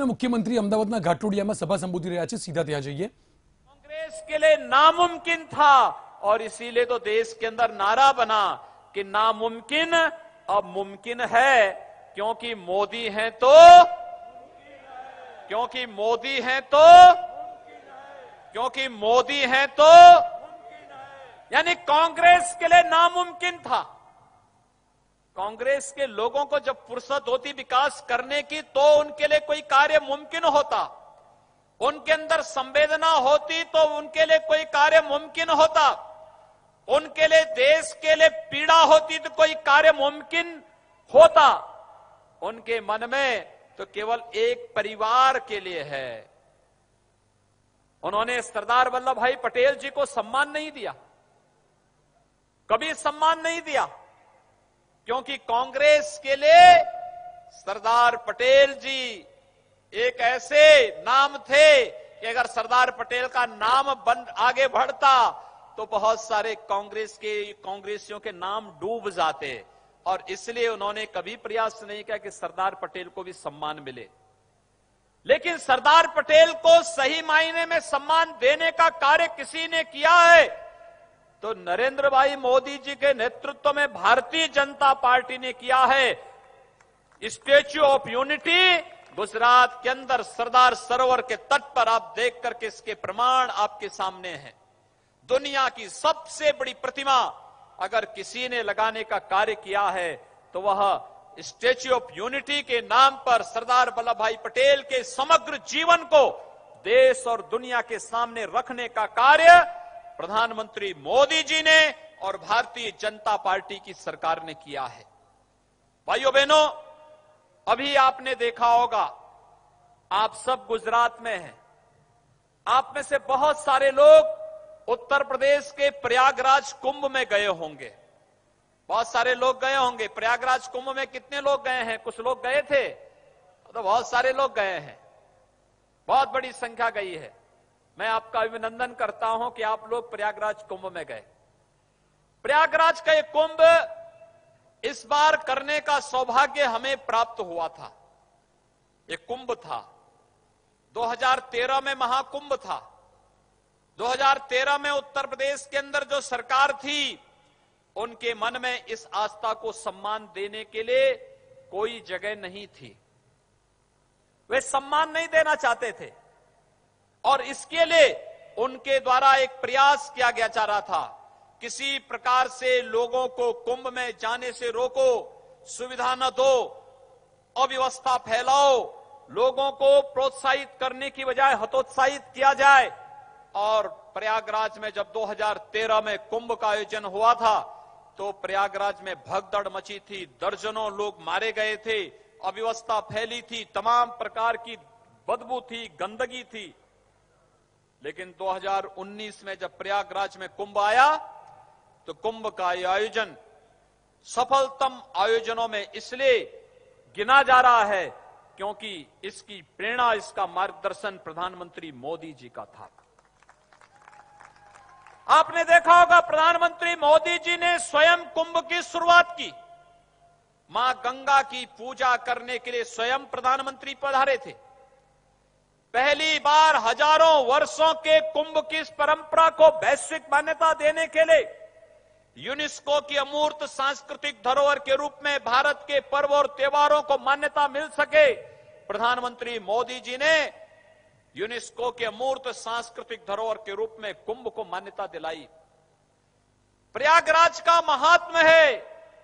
ગુજરાતના મુખ્યમંત્રી અમદાવાદના ઘાટોડિયામાં સભા સંબોધી રહ્યા છે। સીધા ત્યાં જઈએ। कांग्रेस के लिए नामुमकिन था और इसीलिए तो देश के अंदर नारा बना कि नामुमकिन अब मुमकिन है, क्योंकि मोदी हैं तो क्योंकि मोदी हैं तो क्योंकि मोदी हैं तो यानी कांग्रेस के लिए नामुमकिन था। कांग्रेस के लोगों को जब फुर्सत होती विकास करने की तो उनके लिए कोई कार्य मुमकिन होता, उनके अंदर संवेदना होती तो उनके लिए कोई कार्य मुमकिन होता, उनके लिए देश के लिए पीड़ा होती तो कोई कार्य मुमकिन होता। उनके मन में तो केवल एक परिवार के लिए है। उन्होंने सरदार वल्लभ भाई पटेल जी को सम्मान नहीं दिया, कभी सम्मान नहीं दिया, क्योंकि कांग्रेस के लिए सरदार पटेल जी एक ऐसे नाम थे कि अगर सरदार पटेल का नाम आगे बढ़ता तो बहुत सारे कांग्रेसियों के नाम डूब जाते, और इसलिए उन्होंने कभी प्रयास नहीं किया कि सरदार पटेल को भी सम्मान मिले। लेकिन सरदार पटेल को सही मायने में सम्मान देने का कार्य किसी ने किया है तो नरेंद्र भाई मोदी जी के नेतृत्व में भारतीय जनता पार्टी ने किया है। स्टैच्यू ऑफ यूनिटी गुजरात के अंदर सरदार सरोवर के तट पर आप देख करके इसके प्रमाण आपके सामने हैं। दुनिया की सबसे बड़ी प्रतिमा अगर किसी ने लगाने का कार्य किया है तो वह स्टैच्यू ऑफ यूनिटी के नाम पर सरदार वल्लभ भाई पटेल के समग्र जीवन को देश और दुनिया के सामने रखने का कार्य प्रधानमंत्री मोदी जी ने और भारतीय जनता पार्टी की सरकार ने किया है। भाइयों बहनों, अभी आपने देखा होगा, आप सब गुजरात में हैं, आप में से बहुत सारे लोग उत्तर प्रदेश के प्रयागराज कुंभ में गए होंगे, बहुत सारे लोग गए होंगे। प्रयागराज कुंभ में कितने लोग गए हैं? कुछ लोग गए थे तो बहुत सारे लोग गए हैं, बहुत बड़ी संख्या गई है। मैं आपका अभिनंदन करता हूं कि आप लोग प्रयागराज कुंभ में गए। प्रयागराज का एक कुंभ इस बार करने का सौभाग्य हमें प्राप्त हुआ था। एक कुंभ था, 2013 में महाकुंभ था। 2013 में उत्तर प्रदेश के अंदर जो सरकार थी उनके मन में इस आस्था को सम्मान देने के लिए कोई जगह नहीं थी, वे सम्मान नहीं देना चाहते थे और इसके लिए उनके द्वारा एक प्रयास किया गया जा रहा था, किसी प्रकार से लोगों को कुंभ में जाने से रोको, सुविधा न दो, अव्यवस्था फैलाओ, लोगों को प्रोत्साहित करने की बजाय हतोत्साहित किया जाए। और प्रयागराज में जब 2013 में कुंभ का आयोजन हुआ था तो प्रयागराज में भगदड़ मची थी, दर्जनों लोग मारे गए थे, अव्यवस्था फैली थी, तमाम प्रकार की बदबू थी, गंदगी थी। लेकिन 2019 में जब प्रयागराज में कुंभ आया तो कुंभ का यह आयोजन सफलतम आयोजनों में इसलिए गिना जा रहा है क्योंकि इसकी प्रेरणा, इसका मार्गदर्शन प्रधानमंत्री मोदी जी का था। आपने देखा होगा प्रधानमंत्री मोदी जी ने स्वयं कुंभ की शुरुआत की। मां गंगा की पूजा करने के लिए स्वयं प्रधानमंत्री पधारे थे। पहली बार हजारों वर्षों के कुंभ की इस परंपरा को वैश्विक मान्यता देने के लिए यूनेस्को की अमूर्त सांस्कृतिक धरोहर के रूप में भारत के पर्व और त्योहारों को मान्यता मिल सके, प्रधानमंत्री मोदी जी ने यूनेस्को के अमूर्त सांस्कृतिक धरोहर के रूप में कुंभ को मान्यता दिलाई। प्रयागराज का महात्म्य है,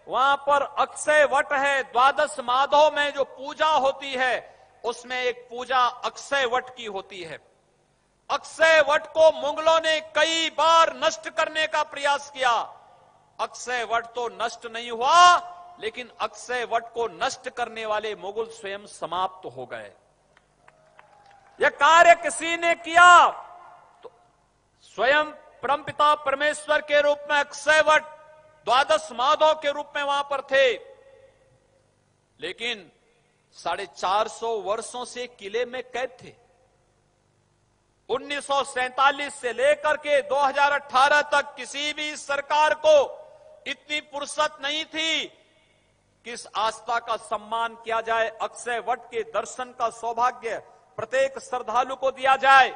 वहां पर अक्षय वट है, द्वादश माधव में जो पूजा होती है उसमें एक पूजा अक्षय वट की होती है। अक्षय वट को मुगलों ने कई बार नष्ट करने का प्रयास किया। अक्षय वट तो नष्ट नहीं हुआ, लेकिन अक्षय वट को नष्ट करने वाले मुगल स्वयं समाप्त हो गए। यह कार्य किसी ने किया तो स्वयं परमपिता परमेश्वर के रूप में अक्षय वट द्वादश माधव के रूप में वहां पर थे। लेकिन 450 वर्षों से किले में कैद थे। 1947 से लेकर के 2018 तक किसी भी सरकार को इतनी फुर्सत नहीं थी किस आस्था का सम्मान किया जाए, अक्षय वट के दर्शन का सौभाग्य प्रत्येक श्रद्धालु को दिया जाए।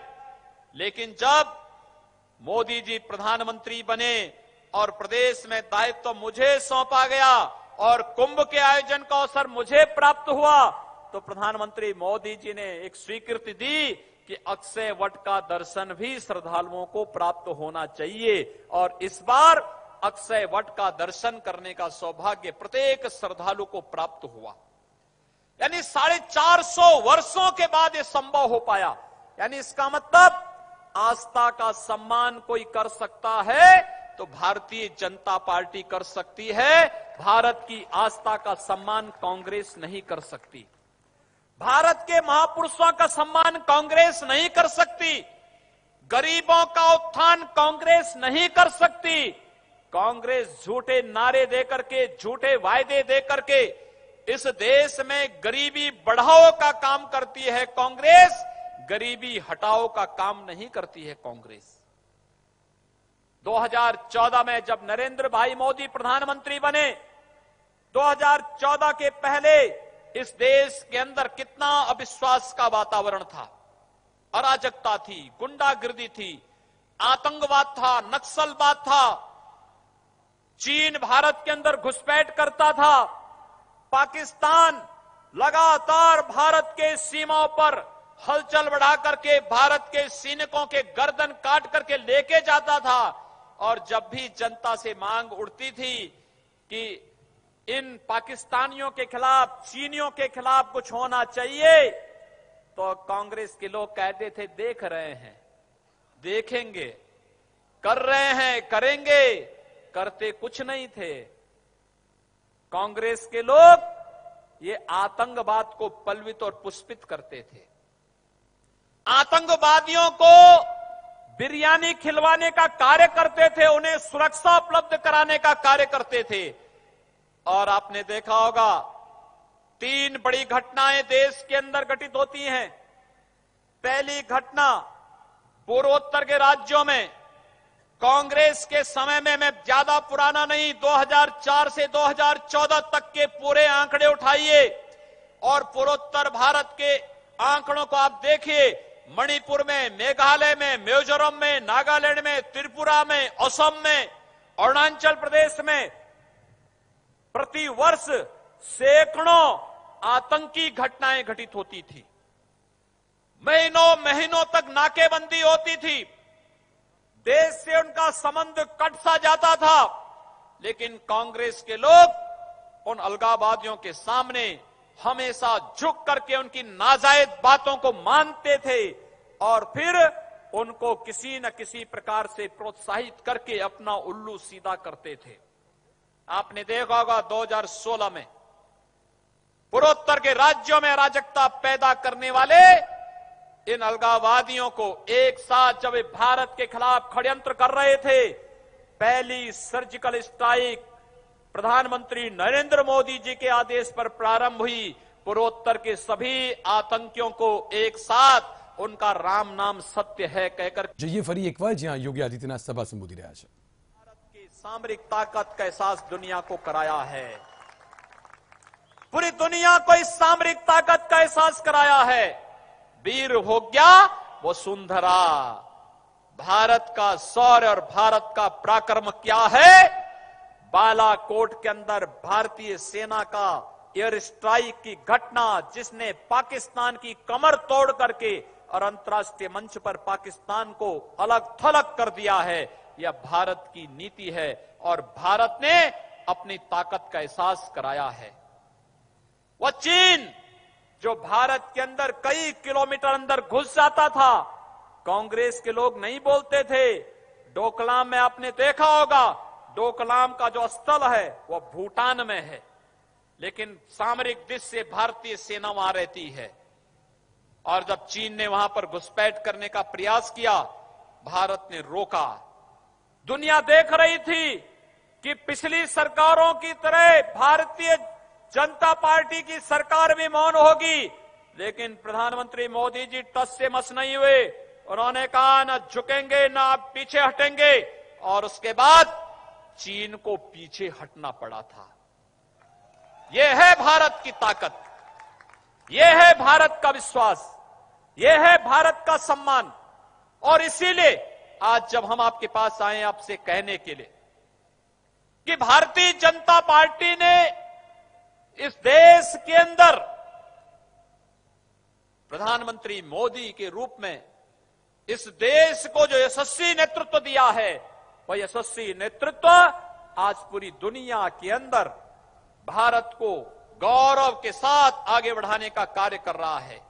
लेकिन जब मोदी जी प्रधानमंत्री बने और प्रदेश में दायित्व मुझे सौंपा गया और कुंभ के आयोजन का अवसर मुझे प्राप्त हुआ, तो प्रधानमंत्री मोदी जी ने एक स्वीकृति दी कि अक्षय वट का दर्शन भी श्रद्धालुओं को प्राप्त होना चाहिए। और इस बार अक्षय वट का दर्शन करने का सौभाग्य प्रत्येक श्रद्धालु को प्राप्त हुआ। यानी 450 वर्षों के बाद यह संभव हो पाया। यानी इसका मतलब आस्था का सम्मान कोई कर सकता है तो भारतीय जनता पार्टी कर सकती है। भारत की आस्था का सम्मान कांग्रेस नहीं कर सकती। भारत के महापुरुषों का सम्मान कांग्रेस नहीं कर सकती। गरीबों का उत्थान कांग्रेस नहीं कर सकती। कांग्रेस झूठे नारे देकर के, झूठे वायदे देकर के इस देश में गरीबी बढ़ाओ का काम करती है कांग्रेस, गरीबी हटाओ का काम नहीं करती है कांग्रेस। 2014 में जब नरेंद्र भाई मोदी प्रधानमंत्री बने, 2014 के पहले इस देश के अंदर कितना अविश्वास का वातावरण था, अराजकता थी, गुंडागिर्दी थी, आतंकवाद था, नक्सलवाद था, चीन भारत के अंदर घुसपैठ करता था, पाकिस्तान लगातार भारत के सीमाओं पर हलचल बढ़ा करके भारत के सैनिकों के गर्दन काट करके लेके जाता था। और जब भी जनता से मांग उठती थी कि इन पाकिस्तानियों के खिलाफ, चीनियों के खिलाफ कुछ होना चाहिए, तो कांग्रेस के लोग कहते थे देख रहे हैं, देखेंगे, कर रहे हैं, करेंगे, करते कुछ नहीं थे। कांग्रेस के लोग ये आतंकवाद को पलवित और पुष्पित करते थे। आतंकवादियों को बिरयानी खिलवाने का कार्य करते थे, उन्हें सुरक्षा उपलब्ध कराने का कार्य करते थे। और आपने देखा होगा 3 बड़ी घटनाएं देश के अंदर घटित होती हैं। पहली घटना पूर्वोत्तर के राज्यों में कांग्रेस के समय में, मैं ज्यादा पुराना नहीं, 2004 से 2014 तक के पूरे आंकड़े उठाइए और पूर्वोत्तर भारत के आंकड़ों को आप देखिए। मणिपुर में, मेघालय में, मिजोरम में, नागालैंड में, त्रिपुरा में, असम में, अरुणाचल प्रदेश में प्रति वर्ष सैकड़ों आतंकी घटनाएं घटित होती थी। महीनों महीनों तक नाकेबंदी होती थी, देश से उनका संबंध कट सा जाता था। लेकिन कांग्रेस के लोग उन अलगाववादियों के सामने हमेशा झुक करके उनकी नाजायज बातों को मानते थे और फिर उनको किसी न किसी प्रकार से प्रोत्साहित करके अपना उल्लू सीधा करते थे। आपने देखा होगा 2016 में पूर्वोत्तर के राज्यों में अराजकता पैदा करने वाले इन अलगाववादियों को एक साथ जब वे भारत के खिलाफ षड्यंत्र कर रहे थे, पहली सर्जिकल स्ट्राइक प्रधानमंत्री नरेंद्र मोदी जी के आदेश पर प्रारंभ हुई। पूर्वोत्तर के सभी आतंकियों को एक साथ उनका राम नाम सत्य है कहकर जइए फरी एक बार જ્યાં યોગી આદિત્યનાથ સભા સંબોધી રહ્યા છે। भारत की सामरिक ताकत का एहसास दुनिया को कराया है, पूरी दुनिया को इस सामरिक ताकत का एहसास कराया है। वीर हो गया वसुंधरा, भारत का शौर्य और भारत का पराक्रम क्या है। बालाकोट के अंदर भारतीय सेना का एयर स्ट्राइक की घटना, जिसने पाकिस्तान की कमर तोड़ करके और अंतर्राष्ट्रीय मंच पर पाकिस्तान को अलग थलग कर दिया है, यह भारत की नीति है और भारत ने अपनी ताकत का एहसास कराया है। वह चीन जो भारत के अंदर कई किलोमीटर अंदर घुस जाता था, कांग्रेस के लोग नहीं बोलते थे। डोकलाम में आपने देखा होगा, डोकलाम का जो स्थल है वह भूटान में है, लेकिन सामरिक दृष्टि से भारतीय सेना वहां रहती है। और जब चीन ने वहां पर घुसपैठ करने का प्रयास किया, भारत ने रोका। दुनिया देख रही थी कि पिछली सरकारों की तरह भारतीय जनता पार्टी की सरकार भी मौन होगी, लेकिन प्रधानमंत्री मोदी जी टस से मस नहीं हुए। उन्होंने कहा न झुकेंगे न आप पीछे हटेंगे, और उसके बाद चीन को पीछे हटना पड़ा था। यह है भारत की ताकत, यह है भारत का विश्वास, यह है भारत का सम्मान। और इसीलिए आज जब हम आपके पास आए आपसे कहने के लिए कि भारतीय जनता पार्टी ने इस देश के अंदर प्रधानमंत्री मोदी के रूप में इस देश को जो यशस्वी नेतृत्व दिया है, वह यशस्वी नेतृत्व आज पूरी दुनिया के अंदर भारत को गौरव के साथ आगे बढ़ाने का कार्य कर रहा है।